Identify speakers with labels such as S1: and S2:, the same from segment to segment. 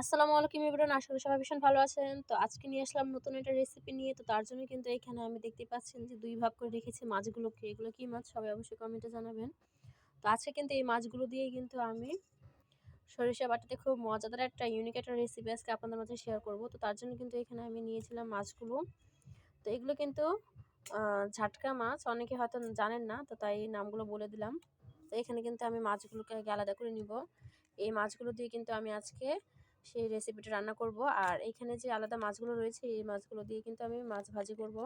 S1: আসসালামু আলাইকুম এভরিওয়ান। আশা করি সবাই ভীষণ ভালো আছেন। তো আজকে নিয়ে আসলাম নতুন একটা রেসিপি নিয়ে। তো তার জন্য কিন্তু এখানে আমি দেখতে পাচ্ছেন যে ২ ভাগ করে রেখেছি মাছগুলোকে। এগুলো কি মাছ? সবাই অবশ্যই কমেন্টে জানাবেন। তো আজকে কিন্তু এই মাছগুলো দিয়েই কিন্তু আমি সরিষা বাটাতে খুব মজাদার একটা ইউনিক একটা রেসিপি আজকে আপনাদের মাঝে শেয়ার করব। তো তার জন্য কিন্তু এখানে আমি নিয়েছিলাম মাছগুলো। তো এগুলো কিন্তু ঝাটকা মাছ। অনেকে হয়তো জানেন না। তো তাই নামগুলো বলে দিলাম। তো এখানে কিন্তু আমি মাছগুলোকে আগে আলাদা করে নিব। এই মাছগুলো দিয়ে কিন্তু আমি আজকে সেই রেসিপিটা রান্না করব। আর এখানে যে আলাদা মাছগুলো রয়েছে এই মাছগুলো দিয়ে কিন্তু আমি মাছ ভাজি করব।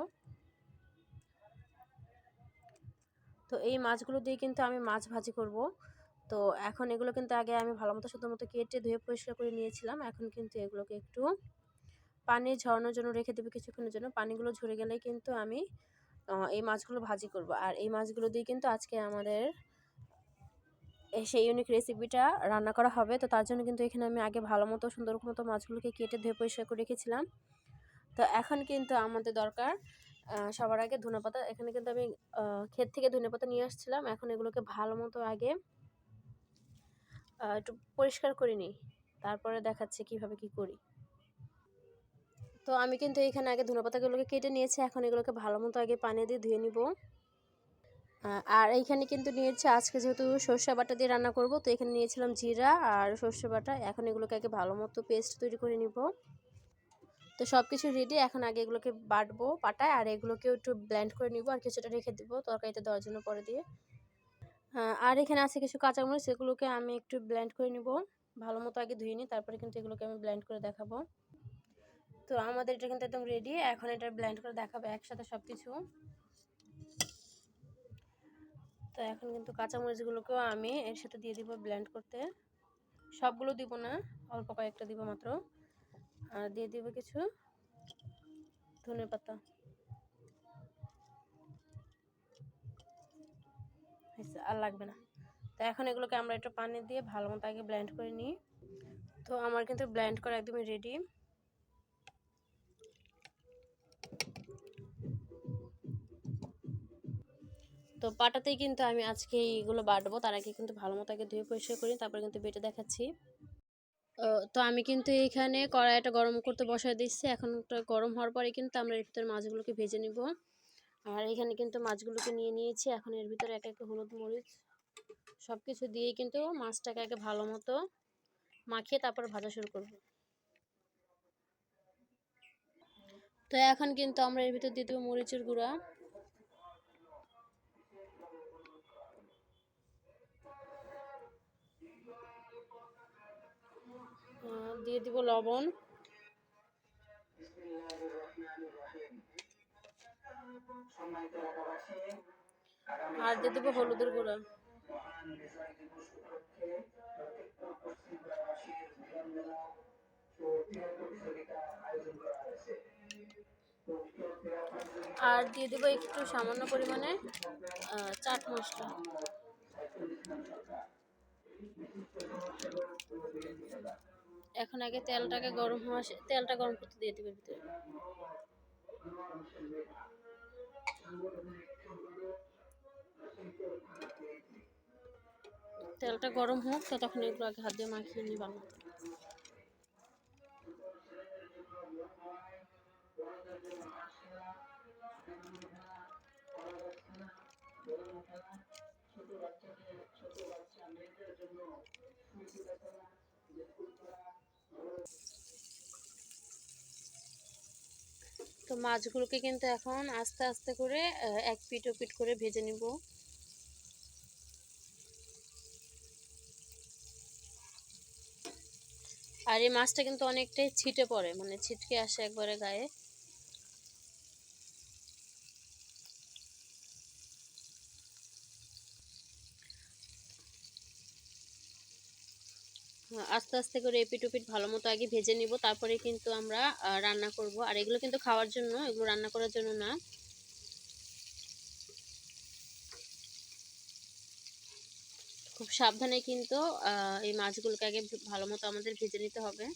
S1: তো এই মাছগুলো দিয়ে কিন্তু আমি মাছ ভাজি করব। তো এখন এগুলো কিন্তু আগে আমি ভালো মতো সুন্দর মতো কেটে ধুয়ে পরিষ্কার করে নিয়েছিলাম। এখন কিন্তু এগুলোকে একটু পানি ঝরানোর জন্য রেখে দেবো কিছুক্ষণের জন্য। পানিগুলো ঝরে গেলেই কিন্তু আমি এই মাছগুলো ভাজি করব। আর এই মাছগুলো দিয়ে কিন্তু আজকে আমাদের সেই ইউনিক রেসিপিটা রান্না করা হবে। তো তার জন্য কিন্তু এখানে আমি আগে ভালো মতো সুন্দর মতো মাছগুলোকে কেটে ধুয়ে পরিষ্কার করে রেখেছিলাম। তো এখন কিন্তু আমাদের দরকার সবার আগে ধনেপাতা। এখানে কিন্তু আমি ক্ষেত থেকে ধনেপাতা নিয়ে আসছিলাম। এখন এগুলোকে ভালো মতো আগে একটু পরিষ্কার করে নিই। তারপরে দেখাচ্ছি কিভাবে কি করি। তো আমি কিন্তু এখানে আগে ধনেপাতাগুলোকে কেটে নিয়েছি। এখন এগুলোকে ভালো মতো আগে পানি দিয়ে ধুয়ে নিব। আর এইখানে কিন্তু নিয়েছি আজকে যেহেতু সর্ষে বাটা দিয়ে রান্না করব, তো এখানে নিয়েছিলাম জিরা আর সর্ষে বাটা। এখন এগুলোকে আগে ভালো মতো পেস্ট তৈরি করে নিব। তো সব কিছু রেডি। এখন আগে এগুলোকে বাটবো পাটায়, আর এগুলোকেও একটু ব্লেন্ড করে নিব আর কিছুটা রেখে দিব তরকারিতে দেওয়ার জন্য পরে দিয়ে। আর এখানে আছে কিছু কাঁচামরিচ, সেগুলোকে আমি একটু ব্লেন্ড করে নিব। ভালো মতো আগে ধুয়ে নিই, তারপরে কিন্তু এগুলোকে আমি ব্লেন্ড করে দেখাবো। তো আমাদের এটা কিন্তু একদম রেডি। এখন এটা ব্লেন্ড করে দেখাবো একসাথে সব কিছু। তো এখন কিন্তু কাঁচামরিচগুলোকেও আমি এর সাথে দিয়ে দিব ব্লেন্ড করতে। সবগুলো দিব না, অল্প কয়েকটা দিব মাত্র। আর দিয়ে দিব কিছু ধনেপাতা। আর লাগবে না। তো এখন এগুলোকে আমরা একটু পানি দিয়ে ভালো মতো আগে ব্লেন্ড করে নিই। তো আমার কিন্তু ব্লেন্ড করা একদমই রেডি। তো পাটাতেই কিন্তু আমি আজকে এইগুলো বাটবো। তার আগে কিন্তু ভালো মতো আগে ধুয়ে পরিষ্কার করি, তারপরে কিন্তু বেটে দেখাচ্ছি। তো আমি কিন্তু এইখানে কড়াইটা গরম করতে বসায় দিচ্ছি। এখন গরম হওয়ার পরে কিন্তু আমরা এর ভিতরে মাছগুলোকে ভেজে নিব। আর এখানে কিন্তু মাছগুলোকে নিয়ে নিয়েছি। এখন এর ভিতরে এক এক হলুদ মরিচ সব কিছু দিয়েই কিন্তু মাছটাকে আগে ভালো মতো মাখিয়ে তারপর ভাজা শুরু করব। তো এখন কিন্তু আমরা এর ভিতর দিয়ে দেবো মরিচের গুঁড়া, দিয়ে দিব লবণ, আর দিয়ে দেবো হলুদের গুঁড়া। আর দিয়ে দেবো একটু সামান্য পরিমাণে চাট মশলা। এখন আগে তেলটা গরম করতে দিয়ে দেবে ভিতরে। তেলটা গরম হোক, তো তখন এগুলো আগে হাত দিয়ে মাখিয়ে নিই ভালো মতো। তো মাছগুলোকে কিন্তু এখন আস্তে আস্তে করে এক পিঠ ও পিঠ করে ভেজে নিব। আর এই মাছটা কিন্তু অনেকটাই ছিটে পড়ে, মানে ছিটকে আসে একবারে গায়ে। আস্তে আস্তে করে এপিট ওপিট ভালো মতো আগে ভেজে নিব, তারপরে কিন্তু আমরা রান্না করব। আর এগুলো কিন্তু খাওয়ার জন্য, এগুলো রান্না করার জন্য না। খুব সাবধানে কিন্তু এই মাছগুলোকে আগে ভালো মতো আমাদের ভেজে নিতে হবে।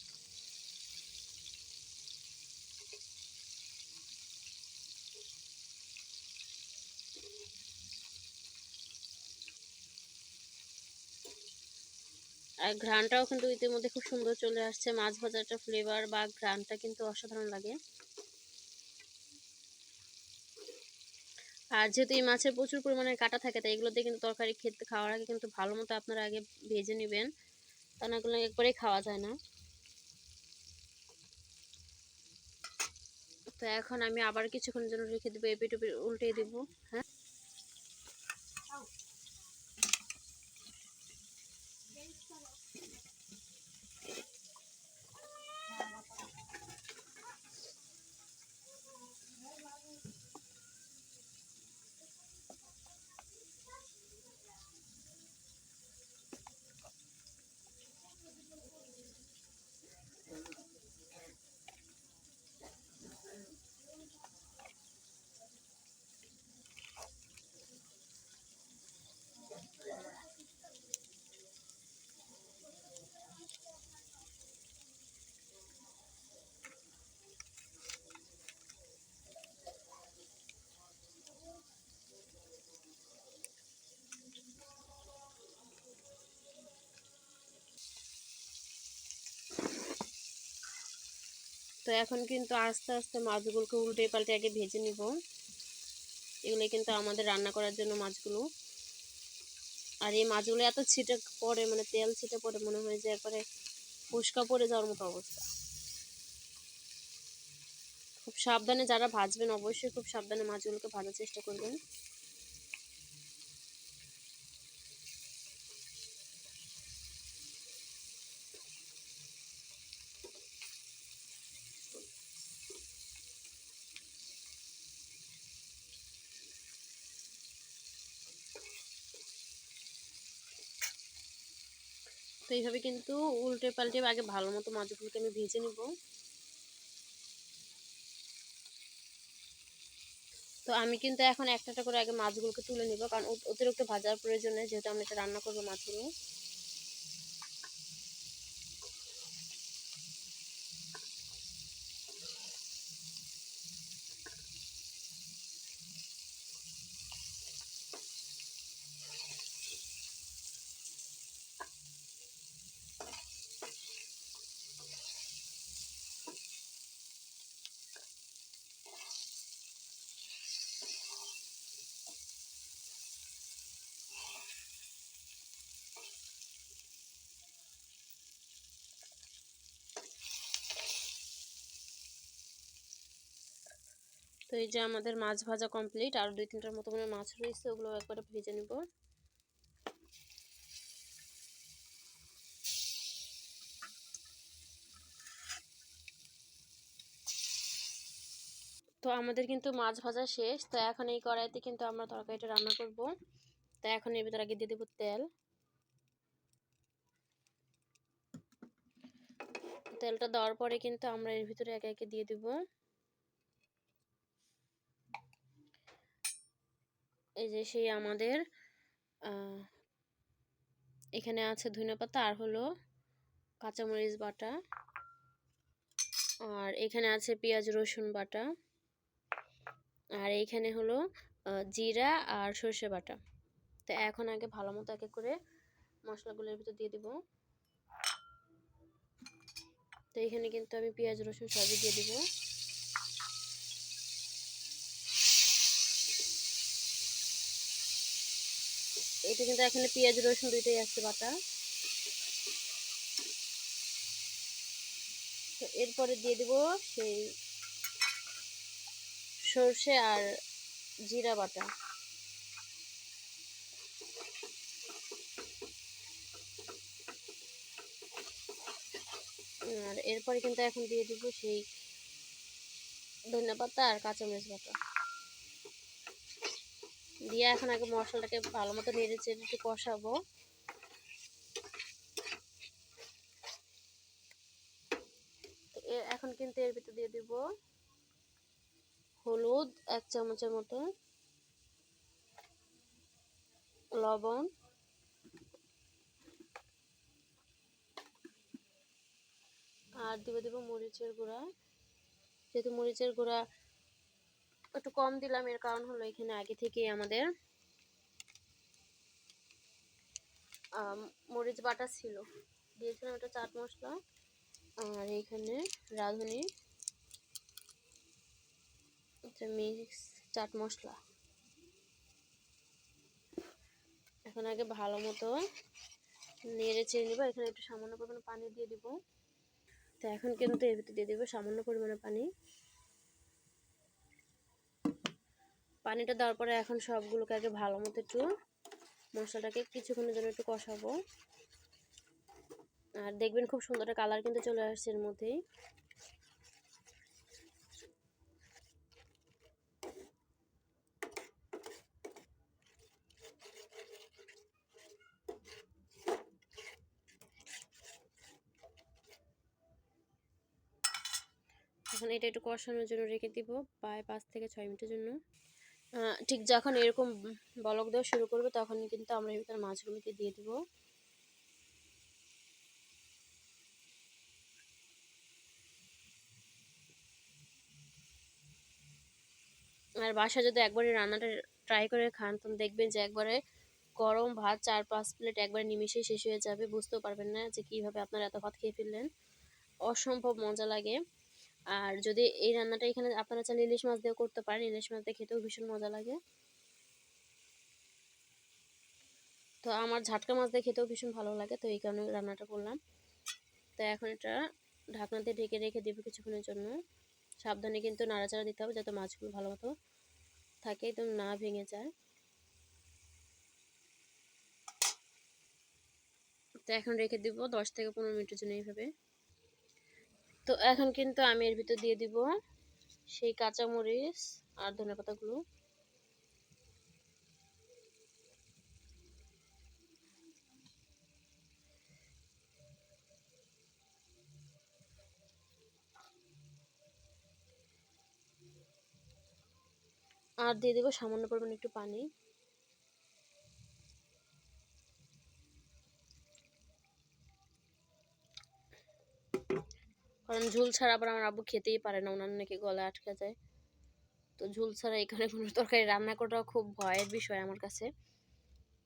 S1: আর ঘ্রাণটাও কিন্তু ইতিমধ্যে খুব সুন্দর চলে আসছে। মাছ ভাজাটা ফ্লেভার বা ঘ্রাণটা কিন্তু অসাধারণ লাগে। আর যেহেতু এই মাছের প্রচুর পরিমাণে কাঁটা থাকে, তাই এগুলো দিয়ে কিন্তু তরকারি খেতে খাওয়ার আগে কিন্তু ভালো মতো আপনারা আগে ভেজে নেবেন, তা না এগুলো একবারেই খাওয়া যায় না। তো এখন আমি আবার কিছুক্ষণের জন্য রেখে দেবো, এপিট ওপিট উল্টে দেবো। হ্যাঁ, তো এখন কিন্তু আস্তে আস্তে মাছগুলোকে উল্টে পাল্টে আগে ভেজে নিব। এগুলো কিন্তু আমাদের রান্না করার জন্য মাছগুলো। আর এই মাছগুলো এত ছিটে পড়ে, মানে তেল ছিটে পড়ে, মনে হয় যে একবারে ফুসকা পড়ে যাওয়ার মতো অবস্থা। খুব সাবধানে যারা ভাজবেন, অবশ্যই খুব সাবধানে মাছগুলোকে ভাজার চেষ্টা করবেন। তো এইভাবে কিন্তু উল্টে পাল্টে আগে ভালো মতো মাছগুলোকে আমি ভেজে নিব। তো আমি কিন্তু এখন একটা একটা করে আগে মাছগুলোকে তুলে নিব, কারণ অতিরিক্ত ভাজার প্রয়োজন নেই, যেহেতু আমি এটা রান্না করবো মাছগুলো। তো এই যে আমাদের মাছ ভাজা কমপ্লিট, আর 2-3টার মতো মানে মাছ রয়েছে, ওগুলো একবারে ভেজে নিব। তো আমাদের কিন্তু মাছ ভাজা শেষ। তো এখন এই কড়াইতে কিন্তু আমরা তরকারিটা রান্না করব। তো এখন এর ভিতরে আগে দিয়ে দেবো তেল। তেলটা দেওয়ার পরে কিন্তু আমরা এর ভিতরে একে একে দিয়ে দেব এই যে সেই আমাদের এখানে আছে ধনেপাতা, আর হলো কাঁচামরিচ বাটা, আর এখানে আছে পেঁয়াজ রসুন বাটা, আর এইখানে হলো জিরা আর সর্ষে বাটা। তো এখন আগে ভালো মতো একে করে মশলাগুলোর ভিতর দিয়ে দিব। তো এখানে কিন্তু আমি পেঁয়াজ রসুন সবই দিয়ে দিব। এটা কিন্তু এখানে পেঁয়াজ রসুন দুইটাই আছে বাটা। তো এরপরে দিয়ে দিব সেই সর্ষে আর জিরা বাটা। আর এরপরে কিন্তু এখন দিয়ে দিব সেই ধনেপাতা আর কাঁচামরিচ বাটা দিয়ে এখন আগে মশলাটাকে ভালো মতো নেড়ে চেড়ে একটু কষাবো। এখন কিন্তু এর ভিতরে দিয়ে দিব হলুদ 1 চামচের মতো, লবণ, আর দিব মরিচের গুঁড়া। যেহেতু মরিচের গুঁড়া একটু কম দিলাম, এর কারণ হলো এখানে আগে থেকে আমাদের মরিচ বাটা ছিল, দিয়েছিলাম একটা চাট মশলা, আর এখানে রাঁধুনি মিক্স চাট মশলা। এখন আগে ভালো মতো নেড়ে চেড়ে নেবো। এখানে একটু সামান্য পরিমাণে পানি দিয়ে দিব। তো এখন কিন্তু এর ভিতরে দিয়ে দেবো সামান্য পরিমাণে পানি। পানিটা দেওয়ার পরে এখন সবগুলোকে আগে ভালো মতো একটু মশলাটাকে কিছুক্ষণের জন্য একটু কষাবো। আর দেখবেন খুব সুন্দর একটা কালার কিন্তু চলে আসছে এর মধ্যেই। এখন এটা একটু কষানোর জন্য রেখে দিব প্রায় 5 থেকে 6 মিনিটের জন্য। ঠিক যখন এরকম বলক দেওয়া শুরু করবে তখনই কিন্তু আমরা এর ভিতরে মাছগুলোকে দিয়ে দিব। আর বাসায় যদি একবারই রান্নাটা ট্রাই করে খান তখন দেখবেন যে একবারে গরম ভাত 4-5 প্লেট একবারে নিমিশেই শেষ হয়ে যাবে, বুঝতেও পারবেন না যে কীভাবে আপনারা এত ভাত খেয়ে ফেললেন। অসম্ভব মজা লাগে। আর যদি এই রান্নাটা এখানে আপনারা চাইলে ইলিশ মাছ দিয়েও করতে পারেন, ইলিশ মাছ দিয়ে খেতেও ভীষণ মজা লাগে। তো আমার ঝাটকা মাছ দিয়ে খেতেও ভীষণ ভালো লাগে, তো এই কারণে রান্নাটা করলাম। তো এখন এটা ঢাকনা দিয়ে ঢেকে রেখে দেবো কিছুক্ষণের জন্য। সাবধানে কিন্তু নাড়াচাড়া দিতে হবে যাতে মাছগুলো ভালো মতো থাকে, একদম না ভেঙে যায়। তো এখন রেখে দিব 10 থেকে 15 মিনিটের জন্য এইভাবে। তো এখন কিন্তু আমি এর ভিতর দিয়ে দিব সেই কাঁচামরিচ আর ধনেপাতাগুলো। আর দিয়ে দেবো সামান্য পরিমাণে একটু পানি। কারণ ঝোল ছাড়া আবার আমার আব্বু খেতেই পারে না, ওনার নাকি গলায় আটকে যায়। তো ঝোল ছাড়া এখানে কোনো তরকারি রান্না করাটাও খুব ভয়ের বিষয় আমার কাছে,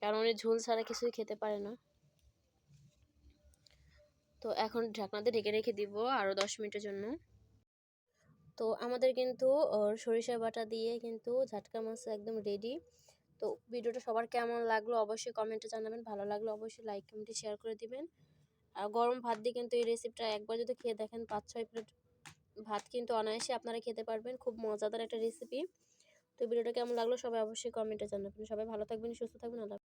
S1: কারণ উনি ঝোল ছাড়া কিছুই খেতে পারে না। তো এখন ঢাকনাতে ঢেকে রেখে দিব আরও 10 মিনিটের জন্য। তো আমাদের কিন্তু সরিষা বাটা দিয়ে কিন্তু ঝাটকা মাছ একদম রেডি। তো ভিডিওটা সবার কেমন লাগলো অবশ্যই কমেন্টে জানাবেন, ভালো লাগলো অবশ্যই লাইক কমেন্টে শেয়ার করে দিবেন। আর গরম ভাত দিয়ে কিন্তু এই রেসিপিটা একবার যদি খেয়ে দেখেন 5-6 প্লেট ভাত কিন্তু অনায়াসে আপনারা খেতে পারবেন, খুব মজাদার একটা রেসিপি। তো ভিডিওটা কেমন লাগলো সবাই অবশ্যই কমেন্টে জানাবেন। সবাই ভালো থাকবেন, সুস্থ থাকবেন, আল্লাহ।